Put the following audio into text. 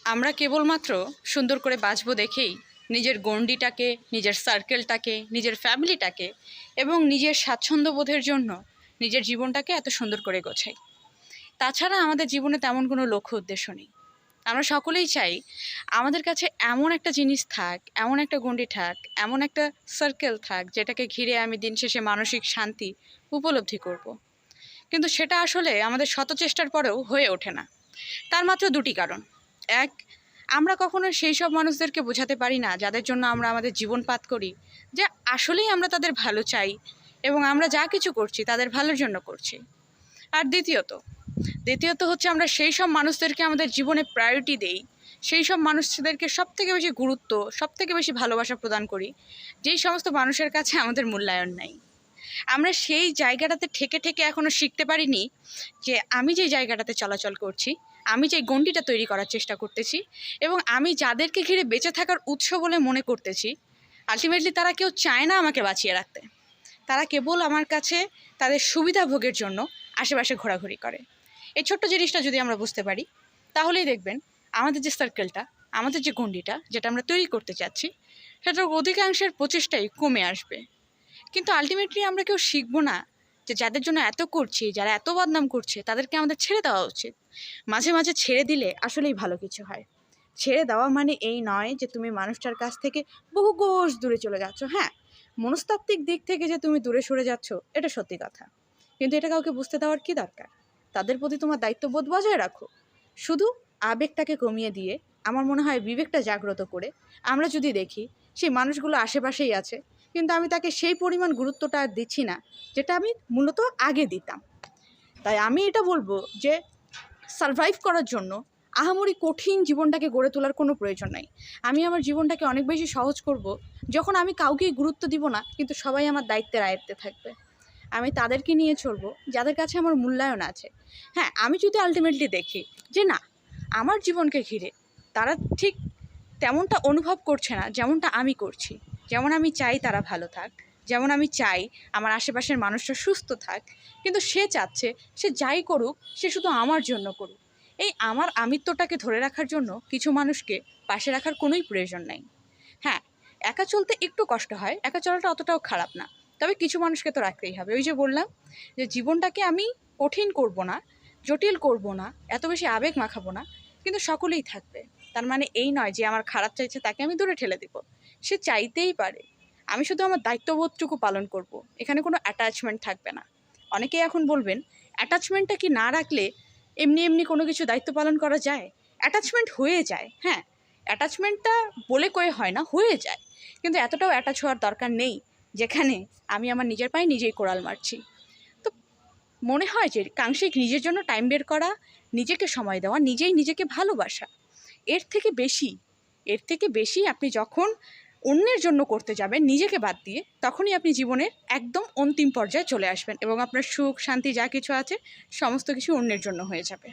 আমরা কেবলমাত্র সুন্দর করে বাঁচবো দেখেই নিজের গণ্ডিটাকে, নিজের সার্কেলটাকে, নিজের ফ্যামিলিটাকে এবং নিজের স্বাচ্ছন্দ্যবোধের জন্য নিজের জীবনটাকে এত সুন্দর করে গোছাই। তাছাড়া আমাদের জীবনে তেমন কোনো লক্ষ্য উদ্দেশ্য নেই। আমরা সকলেই চাই আমাদের কাছে এমন একটা জিনিস থাক, এমন একটা গণ্ডি থাক, এমন একটা সার্কেল থাক যেটাকে ঘিরে আমি দিন শেষে মানসিক শান্তি উপলব্ধি করব। কিন্তু সেটা আসলে আমাদের শত চেষ্টার পরেও হয়ে ওঠে না। তার মাত্র দুটি কারণ। এক, আমরা কখনো সেই সব মানুষদেরকে বোঝাতে পারি না যাদের জন্য আমরা আমাদের জীবন পাত করি, যে আসলেই আমরা তাদের ভালো চাই এবং আমরা যা কিছু করছি তাদের ভালোর জন্য করছি। আর দ্বিতীয়ত হচ্ছে আমরা সেই সব মানুষদেরকে আমাদের জীবনে প্রায়োরিটি দেই, সেই সব মানুষদেরকে সবথেকে বেশি গুরুত্ব, সবথেকে বেশি ভালোবাসা প্রদান করি যেই সমস্ত মানুষের কাছে আমাদের মূল্যায়ন নাই। আমরা সেই জায়গাটাতে ঠেকে ঠেকে এখনও শিখতে পারিনি যে আমি যেই জায়গাটাতে চলাচল করছি, আমি যেই গণ্ডিটা তৈরি করার চেষ্টা করতেছি এবং আমি যাদেরকে ঘিরে বেঁচে থাকার উৎস বলে মনে করতেছি, আলটিমেটলি তারা কেউ চায় না আমাকে বাঁচিয়ে রাখতে। তারা কেবল আমার কাছে তাদের সুবিধা ভোগের জন্য আশেপাশে ঘোরাঘুরি করে। এই ছোট্ট জিনিসটা যদি আমরা বুঝতে পারি, তাহলেই দেখবেন আমাদের যে সার্কেলটা, আমাদের যে গণ্ডিটা যেটা আমরা তৈরি করতে চাচ্ছি, সেটার অধিকাংশের প্রচেষ্টাই কমে আসবে। কিন্তু আলটিমেটলি আমরা কেউ শিখবো না যে যাদের জন্য এত করছি, যারা এত বদনাম করছে, তাদেরকে আমাদের ছেড়ে দেওয়া উচিত। মাঝে মাঝে ছেড়ে দিলে আসলেই ভালো কিছু হয়। ছেড়ে দেওয়া মানে এই নয় যে তুমি মানুষটার কাছ থেকে বহু কোষ দূরে চলে যাচ্ছ। হ্যাঁ, মনস্তাত্ত্বিক দিক থেকে যে তুমি দূরে সরে যাচ্ছ এটা সত্যি কথা, কিন্তু এটা কাউকে বুঝতে দেওয়ার কি দরকার? তাদের প্রতি তোমার দায়িত্ববোধ বজায় রাখো। শুধু আবেগটাকে কমিয়ে দিয়ে আমার মনে হয় বিবেকটা জাগ্রত করে আমরা যদি দেখি সেই মানুষগুলো আশেপাশেই আছে, কিন্তু আমি তাকে সেই পরিমাণ গুরুত্বটা আর দিচ্ছি না যেটা আমি মূলত আগে দিতাম। তাই আমি এটা বলবো যে সারভাইভ করার জন্য আহামরি কঠিন জীবনটাকে গড়ে তোলার কোনো প্রয়োজন নাই। আমি আমার জীবনটাকে অনেক বেশি সহজ করব যখন আমি কাউকেই গুরুত্ব দিব না, কিন্তু সবাই আমার দায়িত্বের আয়ত্তে থাকবে। আমি তাদেরকে নিয়ে চলবো যাদের কাছে আমার মূল্যায়ন আছে। হ্যাঁ, আমি যদি আলটিমেটলি দেখি যে না, আমার জীবনকে ঘিরে তারা ঠিক তেমনটা অনুভব করছে না যেমনটা আমি করছি, যেমন আমি চাই তারা ভালো থাক, যেমন আমি চাই আমার আশেপাশের মানুষরা সুস্থ থাক, কিন্তু সে চাচ্ছে সে যাই করুক সে শুধু আমার জন্য করুক। এই আমার আমিত্বটাকে ধরে রাখার জন্য কিছু মানুষকে পাশে রাখার কোনোই প্রয়োজন নাই। হ্যাঁ, একা চলতে একটু কষ্ট হয়, একা চলাটা অতটাও খারাপ না, তবে কিছু মানুষকে তো রাখতেই হবে। ওই যে বললাম যে জীবনটাকে আমি কঠিন করব না, জটিল করব না, এত বেশি আবেগ মাখাবো না, কিন্তু সকলেই থাকবে। তার মানে এই নয় যে আমার খারাপ চাইছে তাকে আমি দূরে ঠেলে দেব। সে চাইতেই পারে, আমি শুধু আমার দায়িত্ববোধটুকু পালন করব। এখানে কোনো অ্যাটাচমেন্ট থাকবে না। অনেকেই এখন বলবেন অ্যাটাচমেন্টটা কি না রাখলে এমনি এমনি কোনো কিছু দায়িত্ব পালন করা যায়? অ্যাটাচমেন্ট হয়ে যায়, হ্যাঁ, অ্যাটাচমেন্টটা বলে কয়ে হয় না, হয়ে যায়, কিন্তু এতটাও অ্যাটাচ হওয়ার দরকার নেই যেখানে আমি আমার নিজের পায়ে নিজেই কোড়াল মারছি। তো মনে হয় যে কাঙ্ক্ষিক নিজের জন্য টাইম বের করা, নিজেকে সময় দেওয়া, নিজেই নিজেকে ভালোবাসা, এর থেকে বেশি আপনি যখন অন্যের জন্য করতে যাবেন নিজেকে বাদ দিয়ে, তখনই আপনি জীবনের একদম অন্তিম পর্যায়ে চলে আসবেন এবং আপনার সুখ শান্তি যা কিছু আছে সমস্ত কিছু অন্যের জন্য হয়ে যাবে।